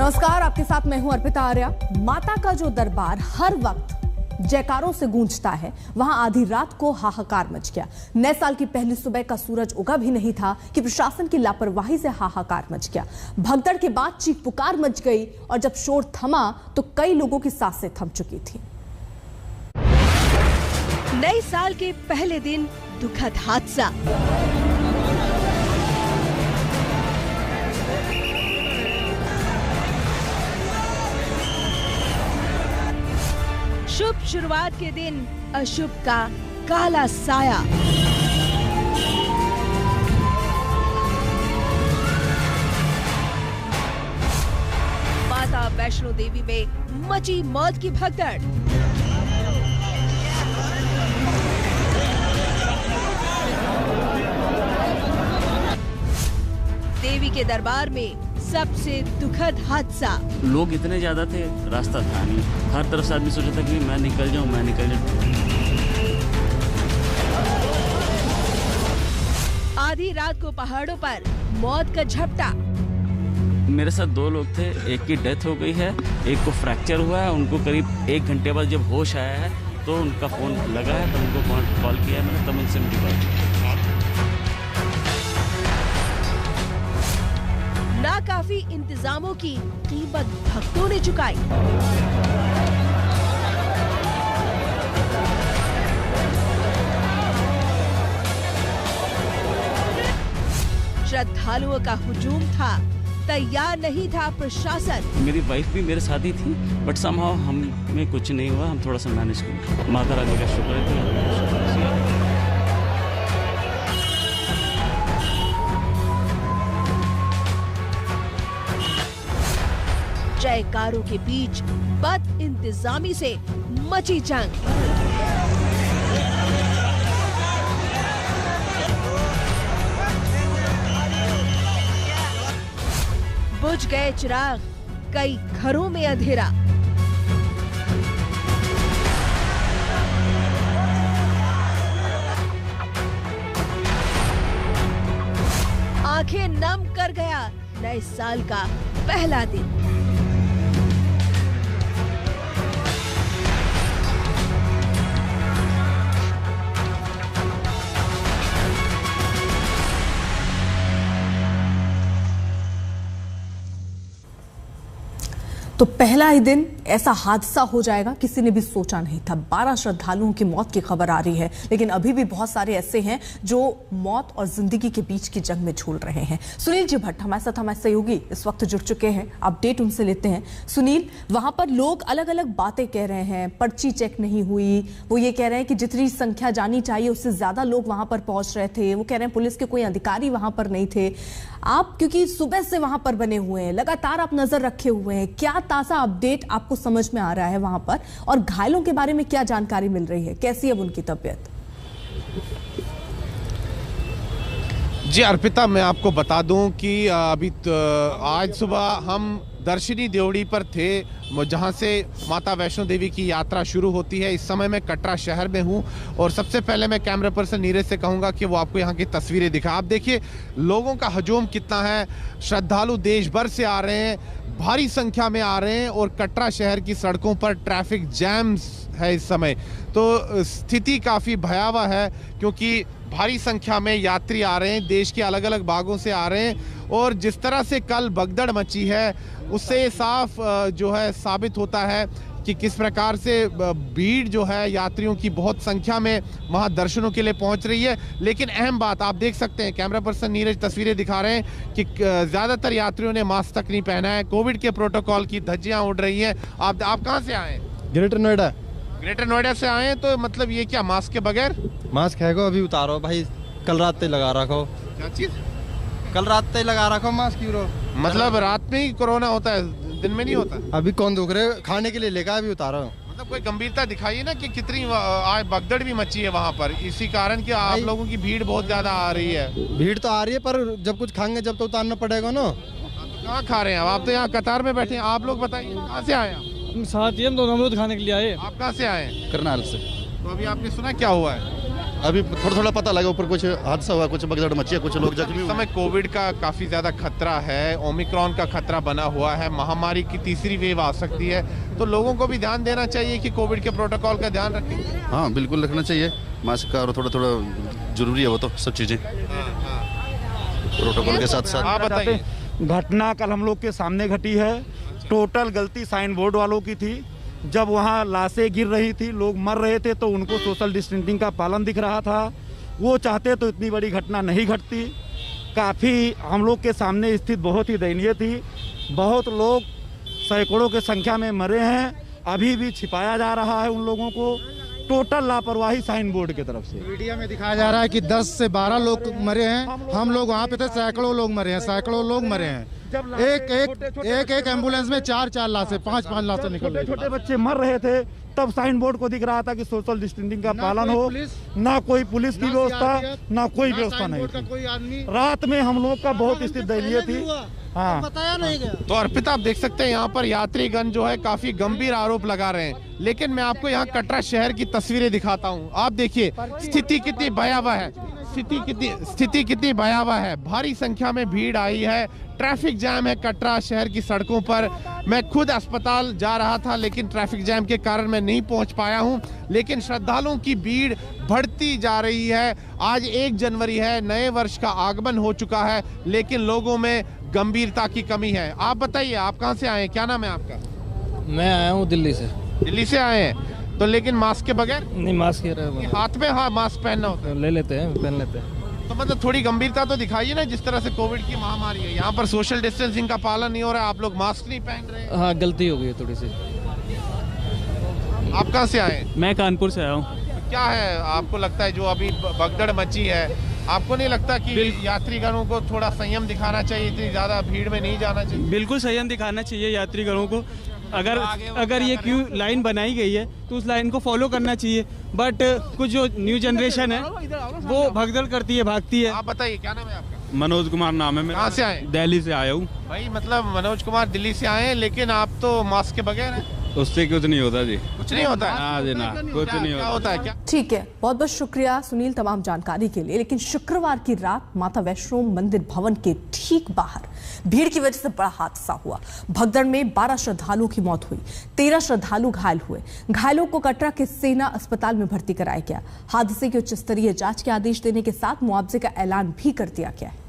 नमस्कार, आपके साथ मैं हूं अर्पिता आर्या। माता का जो दरबार हर वक्त जयकारों से गूंजता है, वहां आधी रात को हाहाकार मच गया। नए साल की पहली सुबह का सूरज उगा भी नहीं था कि प्रशासन की लापरवाही से हाहाकार मच गया। भगदड़ के बाद चीख पुकार मच गई और जब शोर थमा तो कई लोगों की सांसें थम चुकी थी। नए साल के पहले दिन दुखद हादसा। शुभ शुरुआत के दिन अशुभ का काला साया। माता वैष्णो देवी में मची मौत की भगदड़। देवी के दरबार में सबसे दुखद हादसा। लोग इतने ज्यादा थे, रास्ता था नहीं। हर तरफ से आदमी सोचा था कि मैं निकल जाऊं। आधी रात को पहाड़ों पर मौत का झपटा। मेरे साथ 2 लोग थे, एक की डेथ हो गई है, एक को फ्रैक्चर हुआ है। उनको करीब 1 घंटे बाद जब होश आया है तो उनका फोन लगा है, तो उनको कॉल किया है मैंने, तब उनसे मेरी बात। नाकाफी इंतजामों की कीमत भक्तों ने चुकाई। श्रद्धालुओं का हुजूम था, तैयार नहीं था प्रशासन। मेरी वाइफ भी मेरे साथ ही थी, बट समहाउ हमें कुछ नहीं हुआ। हम थोड़ा सा मैनेज किए। माता रानी का शुक्र है। जयकारों के बीच बद इंतजामी से मची जंग। बुझ गए चिराग, कई घरों में अंधेरा। आंखें नम कर गया नए साल का पहला दिन। तो पहला ही दिन ऐसा हादसा हो जाएगा, किसी ने भी सोचा नहीं था। 12 श्रद्धालुओं की मौत की खबर आ रही है, लेकिन अभी भी बहुत सारे ऐसे हैं जो मौत और जिंदगी के बीच की जंग में झूल रहे हैं। सुनील जी भट्ट हमारे साथ, हमारे सहयोगी इस वक्त जुड़ चुके हैं। अपडेट उनसे लेते हैं। सुनील, वहां पर लोग अलग अलग बातें कह रहे हैं। पर्ची चेक नहीं हुई, वो ये कह रहे हैं कि जितनी संख्या जानी चाहिए उससे ज्यादा लोग वहां पर पहुंच रहे थे। वो कह रहे हैं पुलिस के कोई अधिकारी वहां पर नहीं थे। आप क्योंकि सुबह से वहां पर बने हुए हैं, लगातार आप नजर रखे हुए हैं, क्या ताजा अपडेट आपको समझ में आ रहा है वहां पर, और घायलों के बारे में क्या जानकारी मिल रही है? कैसी है उनकी तबीयत? जी अर्पिता, मैं आपको बता दूं कि अभी आज सुबह हम दर्शनी देवड़ी पर थे, जहां से माता वैष्णो देवी की यात्रा शुरू होती है। इस समय मैं कटरा शहर में हूं और सबसे पहले मैं कैमरा पर्सन नीरज से कहूंगा कि वो आपको यहां की तस्वीरें दिखा। आप देखिए लोगों का हजूम कितना है। श्रद्धालु देश भर से आ रहे हैं, भारी संख्या में आ रहे हैं और कटरा शहर की सड़कों पर ट्रैफिक जैम्स है इस समय। तो स्थिति काफ़ी भयावह है क्योंकि भारी संख्या में यात्री आ रहे हैं, देश के अलग अलग भागों से आ रहे हैं। और जिस तरह से कल भगदड़ मची है उससे साफ जो है साबित होता है कि किस प्रकार से भीड़ जो है यात्रियों की बहुत संख्या में वहां दर्शनों के लिए पहुंच रही है। लेकिन अहम बात आप देख सकते हैं, कैमरा पर्सन नीरज तस्वीरें दिखा रहे हैं कि ज़्यादातर यात्रियों ने मास्क तक नहीं पहना है। कोविड के प्रोटोकॉल की धज्जियां उड़ रही हैं। आप कहाँ से आए? ग्रेटर नोएडा। ग्रेटर नोएडा से आए हैं, तो मतलब ये क्या मास्क के बगैर? मास्क है को अभी उतारो भाई, कल रात तक लगा रखो। क्या चीज़? कल रात तक लगा रखो मास्क। क्यों? मतलब रात में ही कोरोना होता है, दिन में नहीं होता? अभी कौन दुख रहे, खाने के लिए लेकर अभी उतारो। मतलब कोई गंभीरता दिखाइए ना कि कितनी आज भगदड़ भी मची है वहाँ पर, इसी कारण कि आप लोगों की भीड़ बहुत ज्यादा आ रही है। भीड़ तो आ रही है पर जब कुछ खाएंगे जब तो उतारना पड़ेगा ना। तो कहाँ खा रहे हैं आप? तो यहाँ कतार में बैठे हैं। आप लोग बताइए कहाँ से आए? साथ ही हम दोनों अमरूद खाने के लिए आए। आप कहाँ से आए? करनाल से। तो अभी आपने सुना क्या हुआ है? अभी थोड़ा थोड़ा पता लगा, ऊपर कुछ हादसा हुआ, कुछ भगदड़ मची है, कुछ लोग जख्मी हुए। समय कोविड का काफी ज्यादा खतरा है, ओमिक्रॉन का खतरा बना हुआ है, महामारी की तीसरी वेव आ सकती है, तो लोगों को भी ध्यान देना चाहिए कि कोविड के प्रोटोकॉल का ध्यान रखें। हाँ बिल्कुल रखना चाहिए, मास्क का और थोड़ा थोड़ा जरूरी है वो तो सब चीजें प्रोटोकॉल के साथ साथ। आप बताइए। घटना कल हम लोग के सामने घटी है। टोटल गलती साइन बोर्ड वालों की थी। जब वहाँ लाशें गिर रही थी, लोग मर रहे थे, तो उनको सोशल डिस्टेंसिंग का पालन दिख रहा था। वो चाहते तो इतनी बड़ी घटना नहीं घटती। काफ़ी हम लोग के सामने स्थिति बहुत ही दयनीय थी। बहुत लोग सैकड़ों के संख्या में मरे हैं, अभी भी छिपाया जा रहा है उन लोगों को। टोटल लापरवाही साइन बोर्ड की तरफ से। मीडिया में दिखाया जा रहा है कि 10 से 12 लोग मरे हैं। हम लोग वहाँ पे थे, सैकड़ों लोग मरे हैं, सैकड़ों लोग मरे हैं। एक एम्बुलेंस में 4 लाशें, 5 लाशें निकल रही। छोटे बच्चे मर रहे थे, तब साइन बोर्ड को दिख रहा था कि सोशल डिस्टेंसिंग का पालन हो। ना कोई पुलिस की व्यवस्था, ना कोई व्यवस्था नहीं थी। रात में हम लोग का बहुत स्थिति दयनीय थी। हाँ, बताया नहीं गया। तो अर्पिता, आप देख सकते हैं यहाँ पर यात्रीगण जो है काफी गंभीर आरोप लगा रहे हैं, लेकिन मैं आपको यहाँ कटरा शहर की तस्वीरें दिखाता हूँ। आप देखिए स्थिति कितनी भयावह है, स्थिति कितनी भयावह है। भारी संख्या में भीड़ आई है, ट्रैफिक जैम है कटरा शहर की सड़कों पर। मैं खुद अस्पताल जा रहा था, लेकिन ट्रैफिक जैम के कारण मैं नहीं पहुंच पाया हूं। लेकिन श्रद्धालुओं की भीड़ बढ़ती जा रही है। आज 1 जनवरी है, नए वर्ष का आगमन हो चुका है, लेकिन लोगों में गंभीरता की कमी है। आप बताइए, आप कहां से आए हैं, क्या नाम है आपका? मैं आया हूँ दिल्ली से। दिल्ली से आए हैं, तो लेकिन मास्क के बगैर? नहीं, मास्क हाथ में मास्क पहनना होता है। ले लेते हैं, पहन लेते हैं। तो मतलब थोड़ी गंभीरता तो दिखाइए ना, जिस तरह से कोविड की महामारी है। यहाँ पर सोशल डिस्टेंसिंग का पालन नहीं हो रहा है, आप लोग मास्क नहीं पहन रहे। हाँ, गलती हो गई है थोड़ी सी। आप कहाँ से आए? मैं कानपुर से आया हूँ। क्या है आपको लगता है जो अभी भगदड़ मची है, आपको नहीं लगता कि यात्रीगणों को थोड़ा संयम दिखाना चाहिए, इतनी ज्यादा भीड़ में नहीं जाना चाहिए? बिल्कुल संयम दिखाना चाहिए यात्रीगणों को। अगर ये क्यू लाइन बनाई गई है तो उस लाइन को फॉलो करना चाहिए, बट कुछ जो न्यू जनरेशन है वो भगदड़ करती है, भागती है। आप बताइए, क्या नाम है आपका? मनोज कुमार नाम है मेरा। कहाँ से आए? दिल्ली से आया हूँ। भाई मतलब मनोज कुमार दिल्ली से आए हैं, लेकिन आप तो मास्क के बगैर हैं। उससे कुछ नहीं होता जी। कुछ नहीं होता है? हाँ जी, ना कुछ नहीं होता है क्या? ठीक है, बहुत बहुत शुक्रिया सुनील तमाम जानकारी के लिए। लेकिन शुक्रवार की रात माता वैष्णो मंदिर भवन के ठीक बाहर भीड़ की वजह से बड़ा हादसा हुआ। भगदड़ में 12 श्रद्धालुओं की मौत हुई, 13 श्रद्धालु घायल हुए। घायलों को कटरा के सेना अस्पताल में भर्ती कराया गया। हादसे की उच्च स्तरीय जांच के आदेश देने के साथ मुआवजे का ऐलान भी कर दिया गया है।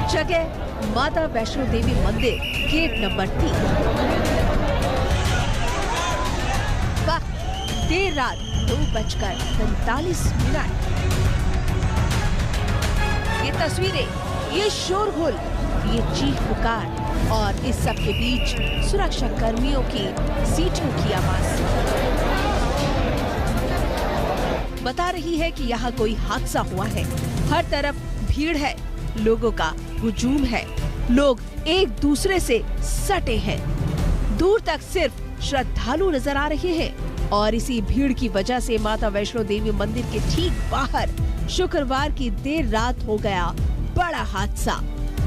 जगह माता वैष्णो देवी मंदिर, गेट नंबर 3। वक्त देर रात 2:45। ये तस्वीरें, ये शोरगुल, ये चीख पुकार और इस सब के बीच सुरक्षा कर्मियों की सीटियों की आवाज बता रही है कि यहाँ कोई हादसा हुआ है। हर तरफ भीड़ है, लोगों का हुजूम है, लोग एक दूसरे से सटे हैं। दूर तक सिर्फ श्रद्धालु नजर आ रहे हैं और इसी भीड़ की वजह से माता वैष्णो देवी मंदिर के ठीक बाहर शुक्रवार की देर रात हो गया बड़ा हादसा।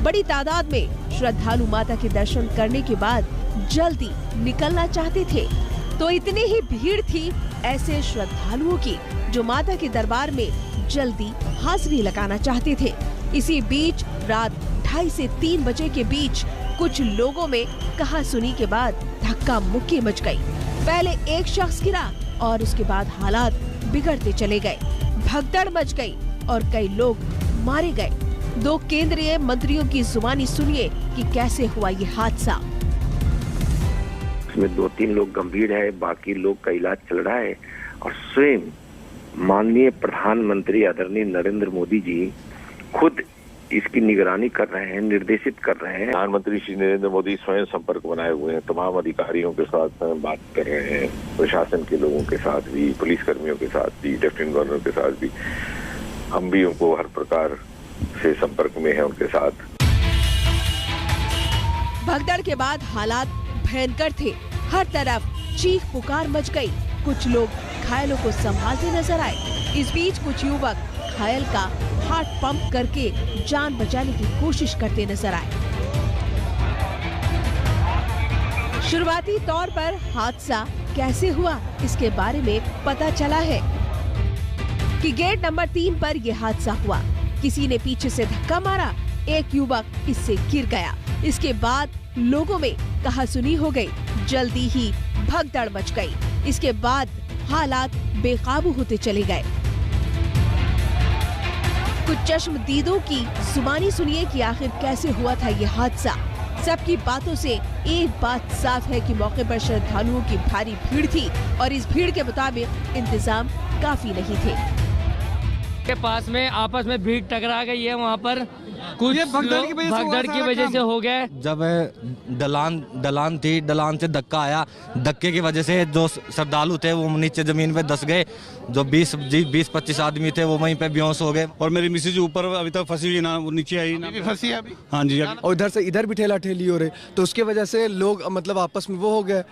बड़ी तादाद में श्रद्धालु माता के दर्शन करने के बाद जल्दी निकलना चाहते थे, तो इतनी ही भीड़ थी ऐसे श्रद्धालुओं की जो माता के दरबार में जल्दी हाजिरी लगाना चाहते थे। इसी बीच रात 2:30 से 3 बजे के बीच कुछ लोगों में कहासुनी के बाद धक्का मुक्की मच गई। पहले एक शख्स गिरा और उसके बाद हालात बिगड़ते चले गए, भगदड़ मच गई और कई लोग मारे गए। 2 केंद्रीय मंत्रियों की जुबानी सुनिए कि कैसे हुआ ये हादसा। इसमें 2-3 लोग गंभीर है, बाकी लोग का इलाज चल रहा है और स्वयं माननीय प्रधानमंत्री आदरणीय नरेंद्र मोदी जी खुद इसकी निगरानी कर रहे हैं, निर्देशित कर रहे हैं। प्रधानमंत्री श्री नरेंद्र मोदी स्वयं संपर्क बनाए हुए हैं, तमाम अधिकारियों के साथ बात कर रहे हैं, प्रशासन के लोगों के साथ भी, पुलिस कर्मियों के साथ भी, लेफ्टिनेंट गवर्नर के साथ भी। हम भी उनको हर प्रकार से संपर्क में हैं उनके साथ। भगदड़ के बाद हालात भयंकर थे, हर तरफ चीख पुकार मच गई। कुछ लोग घायलों को संभालते नजर आए। इस बीच कुछ युवक घायल का हार्ट पंप करके जान बचाने की कोशिश करते नजर आए। शुरुआती तौर पर हादसा कैसे हुआ, इसके बारे में पता चला है कि गेट नंबर 3 पर यह हादसा हुआ। किसी ने पीछे से धक्का मारा, एक युवक इससे गिर गया। इसके बाद लोगों में कहासुनी हो गई, जल्दी ही भगदड़ मच गई। इसके बाद हालात बेकाबू होते चले गए। कुछ चश्मदीदों की जुबानी सुनिए कि आखिर कैसे हुआ था ये हादसा। सबकी बातों से एक बात साफ है कि मौके पर श्रद्धालुओं की भारी भीड़ थी और इस भीड़ के मुताबिक इंतजाम काफी नहीं थे। के पास में आपस में भीड़ टकरा गई है, वहाँ पर कुछ भगदड़ की वजह से हो गया। जब ढलान थी, ढलान से धक्का आया, धक्के की वजह से जो श्रद्धालु थे वो नीचे जमीन पे धंस गए। जो 20-25 आदमी थे वो वहीं पे बेहोश हो गए। और मेरी मिसेज ऊपर अभी तक फंसी हुई ना, वो नीचे आई ना, फंसी है अभी। हाँ जी। और इधर से इधर भी ठेला ठेली हो रहे, तो उसके वजह से लोग मतलब आपस में वो हो गए।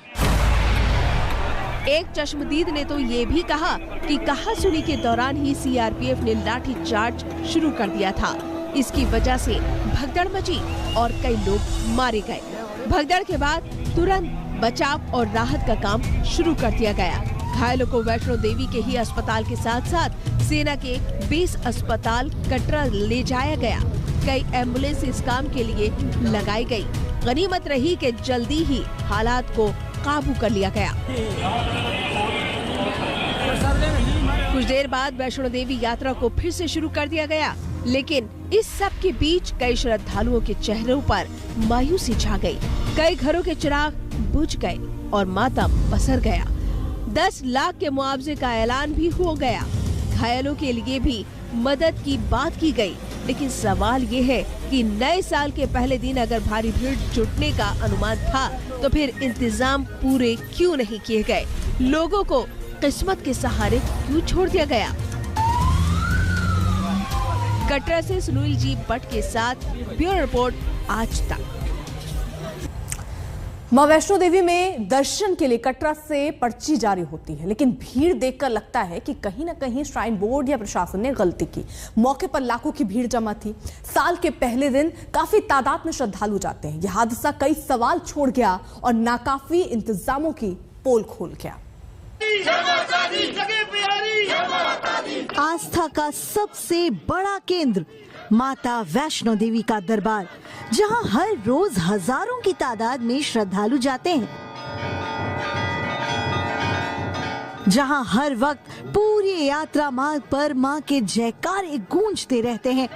एक चश्मदीद ने तो ये भी कहा कि कहासुनी के दौरान ही सीआरपीएफ ने लाठी चार्ज शुरू कर दिया था। इसकी वजह से भगदड़ मची और कई लोग मारे गए। भगदड़ के बाद तुरंत बचाव और राहत का काम शुरू कर दिया गया। घायलों को वैष्णो देवी के ही अस्पताल के साथ साथ सेना के बेस अस्पताल कटरा ले जाया गया। कई एम्बुलेंस इस काम के लिए लगाई गई। गनीमत रही कि जल्दी ही हालात को काबू कर लिया गया। कुछ देर बाद वैष्णो देवी यात्रा को फिर से शुरू कर दिया गया, लेकिन इस सब के बीच कई श्रद्धालुओं के चेहरों पर मायूसी छा गई। कई घरों के चिराग बुझ गए और मातम पसर गया। 10 लाख के मुआवजे का ऐलान भी हो गया। घायलों के लिए भी मदद की बात की गई, लेकिन सवाल ये है कि नए साल के पहले दिन अगर भारी भीड़ जुटने का अनुमान था तो फिर इंतजाम पूरे क्यों नहीं किए गए? लोगों को किस्मत के सहारे क्यों छोड़ दिया गया? कटरा से सुनील जी भट्ट के साथ ब्यूरो रिपोर्ट आज तक। मां वैष्णो देवी में दर्शन के लिए कटरा से पर्ची जारी होती है, लेकिन भीड़ देखकर लगता है कि कहीं ना कहीं श्राइन बोर्ड या प्रशासन ने गलती की। मौके पर लाखों की भीड़ जमा थी। साल के पहले दिन काफी तादाद में श्रद्धालु जाते हैं। यह हादसा कई सवाल छोड़ गया और नाकाफी इंतजामों की पोल खोल गया। आस्था का सबसे बड़ा केंद्र माता वैष्णो देवी का दरबार, जहां हर रोज हजारों की तादाद में श्रद्धालु जाते हैं, जहां हर वक्त पूरी यात्रा मार्ग पर मां के जयकारे गूंजते रहते हैं।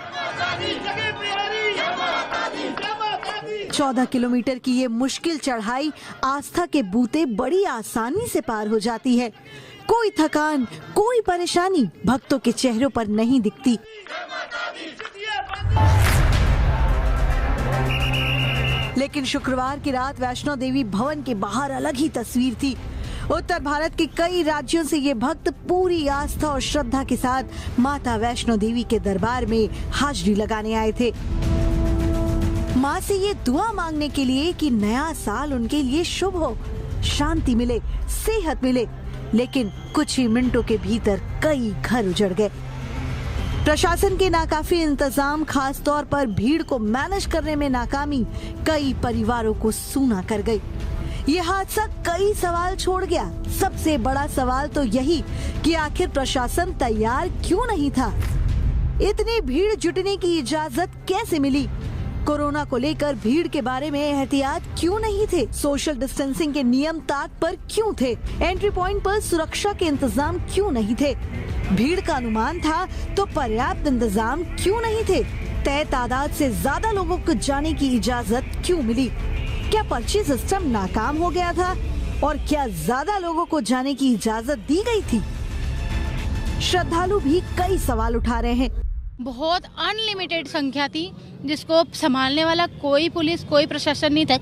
14 किलोमीटर की ये मुश्किल चढ़ाई आस्था के बूते बड़ी आसानी से पार हो जाती है। कोई थकान, कोई परेशानी भक्तों के चेहरों पर नहीं दिखती। लेकिन शुक्रवार की रात वैष्णो देवी भवन के बाहर अलग ही तस्वीर थी। उत्तर भारत के कई राज्यों से ये भक्त पूरी आस्था और श्रद्धा के साथ माता वैष्णो देवी के दरबार में हाजिरी लगाने आए थे। माँ से ये दुआ मांगने के लिए कि नया साल उनके लिए शुभ हो, शांति मिले, सेहत मिले। लेकिन कुछ ही मिनटों के भीतर कई घर उजड़ गए। प्रशासन के नाकाफी इंतजाम, खास तौर पर भीड़ को मैनेज करने में नाकामी, कई परिवारों को सूना कर गई। ये हादसा कई सवाल छोड़ गया। सबसे बड़ा सवाल तो यही कि आखिर प्रशासन तैयार क्यों नहीं था? इतनी भीड़ जुटने की इजाजत कैसे मिली? कोरोना को लेकर भीड़ के बारे में एहतियात क्यों नहीं थे? सोशल डिस्टेंसिंग के नियम तात पर क्यों थे? एंट्री पॉइंट पर सुरक्षा के इंतजाम क्यों नहीं थे? भीड़ का अनुमान था तो पर्याप्त इंतजाम क्यों नहीं थे? तय तादाद से ज्यादा लोगों को जाने की इजाजत क्यों मिली? क्या पर्ची सिस्टम नाकाम हो गया था? और क्या ज्यादा लोगों को जाने की इजाजत दी गई थी? श्रद्धालु भी कई सवाल उठा रहे हैं। बहुत अनलिमिटेड संख्या थी, जिसको संभालने वाला कोई पुलिस, कोई प्रशासन नहीं था।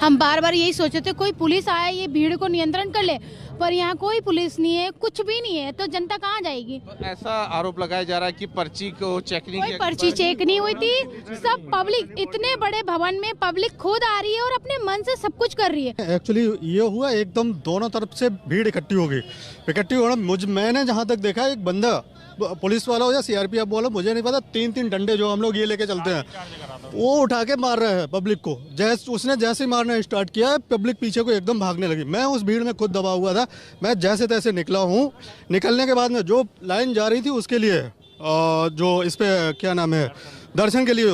हम बार बार यही सोचे थे कोई पुलिस आया ये भीड़ को नियंत्रण कर ले, पर यहाँ कोई पुलिस नहीं है, कुछ भी नहीं है, तो जनता कहाँ जाएगी? ऐसा आरोप लगाया जा रहा है कि पर्ची को चेक नहीं किया। पर्ची चेक नहीं हुई थी। सब पब्लिक, इतने बड़े भवन में पब्लिक खुद आ रही है और अपने मन से सब कुछ कर रही है। एक्चुअली ये हुआ, एकदम दोनों तरफ से भीड़ इकट्ठी हो गई। मैंने जहाँ तक देखा एक बंदा पुलिस वाला हो या सीआरपीएफ वाला, मुझे नहीं पता, 3-3 डंडे जो हम लोग ये लेके चलते हैं वो उठा के मार रहे हैं पब्लिक को। उसने जैसे मारना स्टार्ट किया, पब्लिक पीछे को एकदम भागने लगी। मैं उस भीड़ में खुद दबा हुआ था, मैं जैसे तैसे निकला हूँ। निकलने के बाद में जो लाइन जा रही थी उसके लिए, जो इस पे क्या नाम है, दर्शन के लिए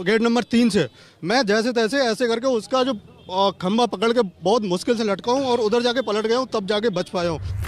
गेट नंबर 3 से, मैं जैसे तैसे ऐसे करके उसका जो खंभा पकड़ के बहुत मुश्किल से लटका हूँ और उधर जाके पलट गया हूँ, तब जाके बच पाया हूँ।